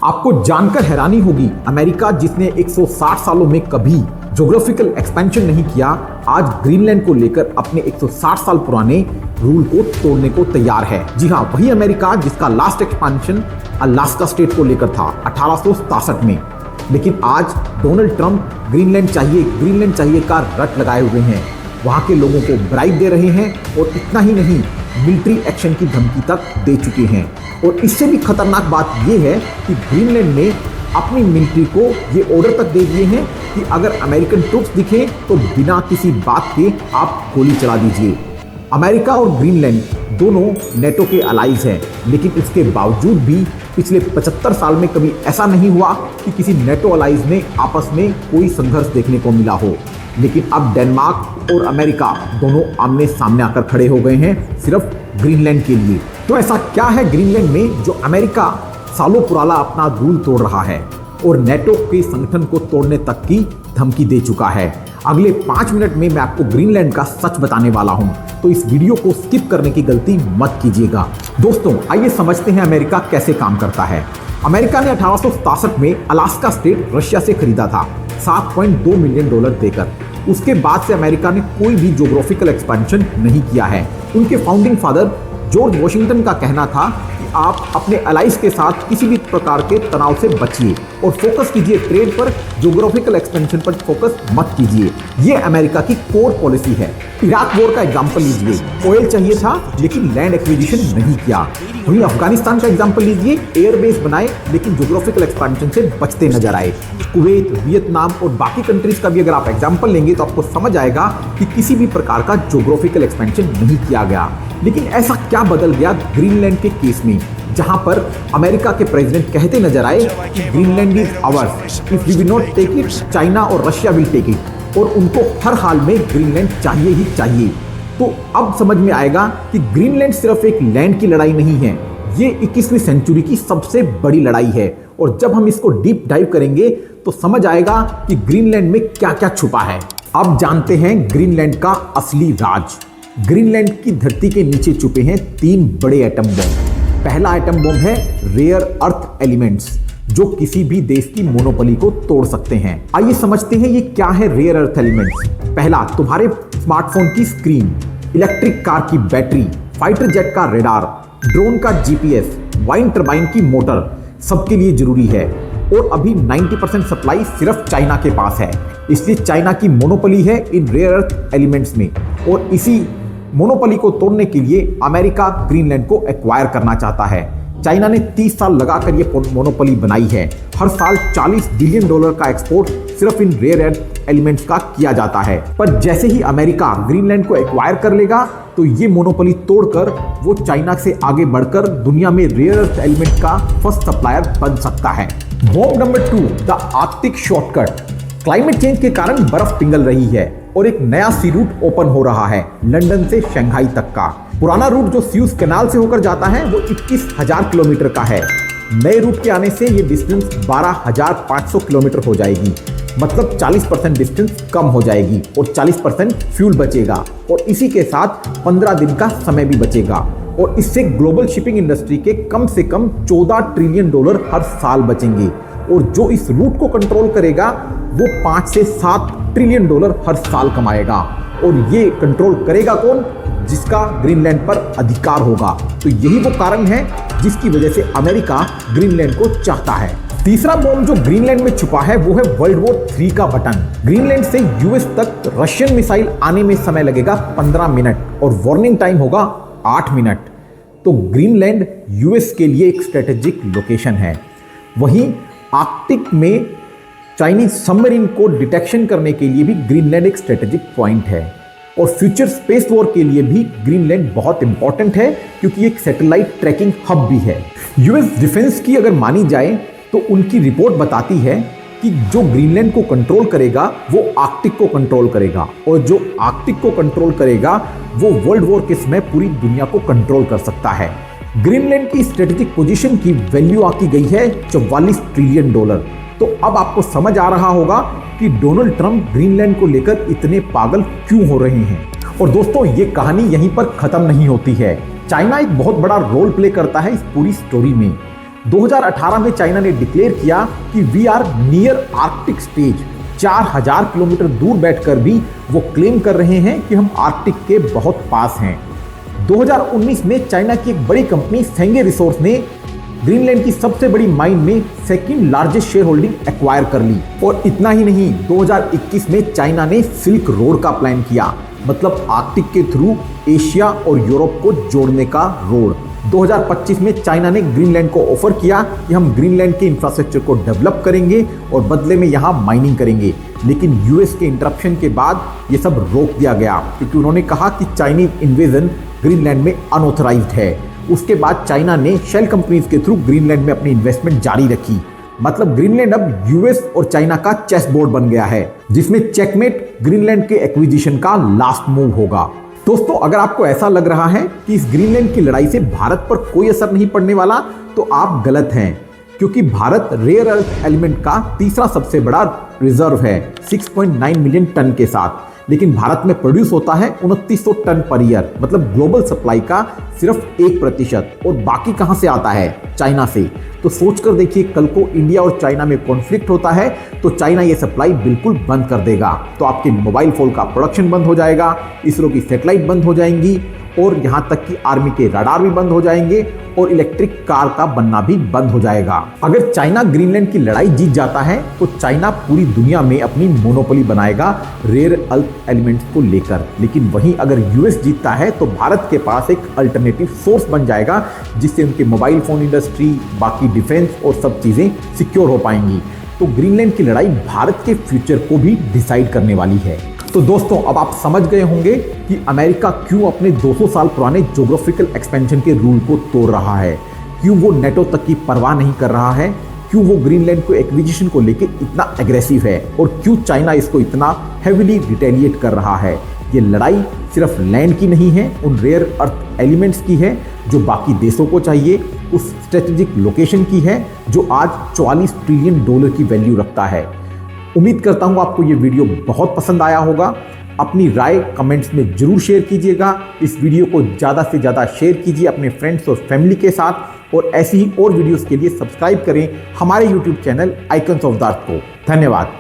आपको जानकर हैरानी होगी, अमेरिका जिसने 160 सालों में कभी ज्योग्राफिकल एक्सपेंशन नहीं किया, आज ग्रीनलैंड को लेकर अपने 160 साल पुराने रूल को तोड़ने को तैयार है। जी हाँ, वही अमेरिका जिसका लास्ट एक्सपेंशन अलास्का स्टेट को लेकर था 1867 में। लेकिन आज डोनाल्ड ट्रंप ग्रीनलैंड चाहिए का रट लगाए हुए हैं। वहाँ के लोगों को ब्राइब दे रहे हैं और इतना ही नहीं, मिलिट्री एक्शन की धमकी तक दे चुके हैं। और इससे भी खतरनाक बात यह है कि ग्रीनलैंड ने अपनी मिलिट्री को ये ऑर्डर तक दे दिए हैं कि अगर अमेरिकन ट्रूप्स दिखे तो बिना किसी बात के आप गोली चला दीजिए। अमेरिका और ग्रीनलैंड दोनों नेटो के अलाइज हैं, लेकिन इसके बावजूद भी पिछले 75 साल में कभी ऐसा नहीं हुआ कि किसी नेटो अलाइज में आपस में कोई संघर्ष देखने को मिला हो। लेकिन अब डेनमार्क और अमेरिका दोनों आमने सामने आकर खड़े हो गए हैं सिर्फ ग्रीनलैंड के लिए। तो ऐसा क्या है ग्रीनलैंड में जो अमेरिका सालों पुराना अपना रूल तोड़ रहा है और नेटो के संगठन को तोड़ने तक की धमकी दे चुका है? अगले 5 मिनट में मैं आपको ग्रीनलैंड का सच बताने वाला हूं, तो इस वीडियो को स्किप करने की गलती मत कीजिएगा। दोस्तों, आइए समझते हैं अमेरिका कैसे काम करता है। अमेरिका ने 1867 में अलास्का स्टेट रशिया से खरीदा था $7.2 मिलियन देकर। उसके बाद से अमेरिका ने कोई भी ज्योग्राफिकल एक्सपेंशन नहीं किया है। उनके फाउंडिंग फादर जॉर्ज वॉशिंगटन का कहना था कि आप अपने अलाइज के साथ किसी भी प्रकार के तनाव से बचिए और फोकस कीजिए ट्रेड पर, ज्योग्राफिकल एक्सपेंशन पर फोकस मत कीजिए। ये अमेरिका की कोर पॉलिसी है। इराक वॉर का एग्जांपल लीजिए, ऑयल चाहिए था लेकिन लैंड एक्विजिशन नहीं किया। वहीं अफगानिस्तान का एग्जांपल लीजिए, एयरबेस बनाए लेकिन ज्योग्राफिकल एक्सपेंशन से बचते नजर आए। कुवैत, वियतनाम और बाकी कंट्रीज का भी अगर आप एग्जांपल लेंगे तो आपको समझ आएगा कि किसी भी प्रकार का ज्योग्राफिकल एक्सपेंशन नहीं किया गया। लेकिन ऐसा क्या बदल गया ग्रीनलैंड के केस में, जहां पर अमेरिका के प्रेसिडेंट कहते नजर आए कि Greenland is ours, if we will not take it China और रशिया विल टेक इट, और उनको हर हाल में ग्रीनलैंड चाहिए ही चाहिए। तो अब समझ में आएगा कि ग्रीनलैंड सिर्फ एक लैंड की लड़ाई नहीं है, ये 21वीं सेंचुरी की सबसे बड़ी लड़ाई है। और जब हम इसको डीप डाइव करेंगे तो समझ आएगा कि ग्रीनलैंड में क्या क्या छुपा है। अब जानते हैं ग्रीनलैंड का असली राज। ग्रीनलैंड की धरती के नीचे छुपे हैं 3 बड़े एटम बम। पहला एटम बम है रेयर अर्थ एलिमेंट्स, जो किसी भी देश की मोनोपोली को तोड़ सकते हैं। आइए समझते हैं ये क्या है रेयर अर्थ एलिमेंट्स। पहला, तुम्हारे स्मार्टफोन की स्क्रीन, इलेक्ट्रिक कार की बैटरी, फाइटर जेट का रेडार, ड्रोन का जीपीएस, वाइन टरबाइन की मोटर, सबके लिए जरूरी है। और अभी 90% सप्लाई सिर्फ चाइना के पास है, इसलिए चाइना की मोनोपोली है इन रेयर अर्थ एलिमेंट्स में। और इसी मोनोपोली को तोड़ने के लिए अमेरिका ग्रीनलैंड को एक्वायर करना चाहता है। चाइना ने 30 साल लगाकर ये मोनोपोली बनाई है। हर साल $40 बिलियन का एक्सपोर्ट सिर्फ इन रेयर अर्थ एलिमेंट्स का किया जाता है। पर जैसे ही अमेरिका ग्रीनलैंड को एक्वायर कर लेगा तो ये मोनोपोली तोड़कर वो चाइना से आगे बढ़कर दुनिया में रेयर अर्थ एलिमेंट का फर्स्ट सप्लायर बन सकता है। Bomb number 2, the Arctic shortcut. Climate change के कारण बर्फ पिघल रही है और एक नया सी रूट ओपन हो रहा है लंदन से शंघाई तक का। पुराना रूट जो स्यूज कैनाल से होकर जाता है वो 21,000 किलोमीटर का है। नए रूट के आने से ये डिस्टेंस 12,500 किलोमीटर हो जाएगी, मतलब 40% डिस्टेंस कम हो जाएगी और 40% फ्यूल बचेगा। और इसी के साथ 15 दिन का समय भी बचेगा। और इससे ग्लोबल शिपिंग इंडस्ट्री के कम से कम $14 ट्रिलियन हर साल बचेंगे। और जो इस रूट को कंट्रोल करेगा वो 5 से 7 ट्रिलियन हर साल कमाएगा। और ये कंट्रोल करेगा कौन? जिसका ग्रीनलैंड पर अधिकार होगा। तो यही वो कारण है जिसकी वजह से अमेरिका ग्रीनलैंड को चाहता है। तीसरा बॉम्ब जो ग्रीनलैंड में छुपा है वो है वर्ल्ड वॉर 3 का बटन। ग्रीनलैंड से यूएस तक रशियन मिसाइल आने में समय लगेगा 15 मिनट और वार्निंग टाइम होगा 8 मिनट। तो ग्रीनलैंड यूएस के लिए एक स्ट्रेटेजिक लोकेशन है। वहीं आर्कटिक में चाइनीज सबमरीन को डिटेक्शन करने के लिए भी ग्रीनलैंड एक स्ट्रेटेजिक पॉइंट है। और फ्यूचर स्पेस वॉर के लिए भी ग्रीनलैंड बहुत इंपॉर्टेंट है, क्योंकि एक सैटेलाइट ट्रैकिंग हब भी है। यूएस डिफेंस की अगर मानी जाए तो उनकी रिपोर्ट बताती है कि जो ग्रीनलैंड को कंट्रोल करेगा वो आर्कटिक को कंट्रोल करेगा, और जो आर्कटिक को कंट्रोल करेगा वो वर्ल्ड वॉर के समय पूरी दुनिया को कंट्रोल कर सकता है। ग्रीनलैंड की स्ट्रेटेजिक पोजीशन की वैल्यू आकी गई है $44 ट्रिलियन। तो अब आपको समझ आ रहा होगा कि डोनाल्ड ट्रंप ग्रीनलैंड को लेकर इतने पागल क्यों हो रहे हैं। और दोस्तों, ये कहानी यहीं पर खत्म नहीं होती है। चाइना एक बहुत बड़ा रोल प्ले करता है इस पूरी स्टोरी में। 2018 में चाइना ने डिक्लेयर किया कि we are near Arctic stage. 4000 kilometre दूर बैठकर भी वो क्लेम कर रहे हैं कि हम आर्कटिक के बहुत पास हैं। 2019 में चाइना की एक बड़ी कंपनी सेंगे रिसोर्स ने ग्रीनलैंड की सबसे बड़ी माइन में second largest share holding acquire कर ली। और इतना ही नहीं, 2021 में चाइना ने सिल्क रोड का प्लान किया, मतलब आर्कटिक के थ्रू एशिया और यूरोप को जोड़ने का रोड। 2025 में चाइना ने ग्रीनलैंड को ऑफर किया कि हम ग्रीनलैंड के इंफ्रास्ट्रक्चर को डेवलप करेंगे और बदले में यहाँ माइनिंग करेंगे। लेकिन यूएस के इंटरप्शन के बाद ये सब रोक दिया गया, क्योंकि उन्होंने कहा कि चाइनीज इन्वेजन ग्रीनलैंड में अनऑथराइज्ड है। उसके बाद चाइना ने शेल कंपनीज के थ्रू ग्रीनलैंड में अपनी इन्वेस्टमेंट जारी रखी। मतलब ग्रीनलैंड अब यूएस और चाइना का चेस बोर्ड बन गया है, जिसमें चेकमेट ग्रीनलैंड के एक्विजिशन का लास्ट मूव होगा। दोस्तों, अगर आपको ऐसा लग रहा है कि इस ग्रीनलैंड की लड़ाई से भारत पर कोई असर नहीं पड़ने वाला, तो आप गलत हैं, क्योंकि भारत रेयर अर्थ एलिमेंट का तीसरा सबसे बड़ा रिजर्व है 6.9 मिलियन टन के साथ। लेकिन भारत में प्रोड्यूस होता है 2900 टन पर ईयर, मतलब ग्लोबल सप्लाई का सिर्फ 1%। और बाकी कहां से आता है? चाइना से। तो सोचकर देखिए, कल को इंडिया और चाइना में कॉन्फ्लिक्ट होता है तो चाइना ये सप्लाई बिल्कुल बंद कर देगा। तो आपके मोबाइल फोन का प्रोडक्शन बंद हो जाएगा, इसरो की सैटेलाइट बंद हो जाएंगी, और यहाँ तक कि आर्मी के रडार भी बंद हो जाएंगे, और इलेक्ट्रिक कार का बनना भी बंद हो जाएगा। अगर चाइना ग्रीनलैंड की लड़ाई जीत जाता है तो चाइना पूरी दुनिया में अपनी मोनोपोली बनाएगा रेयर अर्थ एलिमेंट्स को लेकर। लेकिन वहीं अगर यूएस जीतता है तो भारत के पास एक अल्टरनेटिव सोर्स बन जाएगा, जिससे उनके मोबाइल फोन इंडस्ट्री, बाकी डिफेंस और सब चीजें सिक्योर हो पाएंगी। तो ग्रीनलैंड की लड़ाई भारत के फ्यूचर को भी डिसाइड करने वाली है। तो दोस्तों, अब आप समझ गए होंगे कि अमेरिका क्यों अपने 200 साल पुराने ज्योग्राफिकल एक्सपेंशन के रूल को तोड़ रहा है, क्यों वो नेटो तक की परवाह नहीं कर रहा है, क्यों वो ग्रीनलैंड को एक्विजिशन को लेकर इतना एग्रेसिव है, और क्यों चाइना इसको इतना हेविली रिटेलिएट कर रहा है। ये लड़ाई सिर्फ लैंड की नहीं है, उन रेयर अर्थ एलिमेंट्स की है जो बाकी देशों को चाहिए, उस स्ट्रेटेजिक लोकेशन की है जो आज $44 ट्रिलियन की वैल्यू रखता है। उम्मीद करता हूं आपको ये वीडियो बहुत पसंद आया होगा। अपनी राय कमेंट्स में जरूर शेयर कीजिएगा। इस वीडियो को ज़्यादा से ज़्यादा शेयर कीजिए अपने फ्रेंड्स और फैमिली के साथ, और ऐसी ही और वीडियोस के लिए सब्सक्राइब करें हमारे YouTube channel icons of the earth को। धन्यवाद।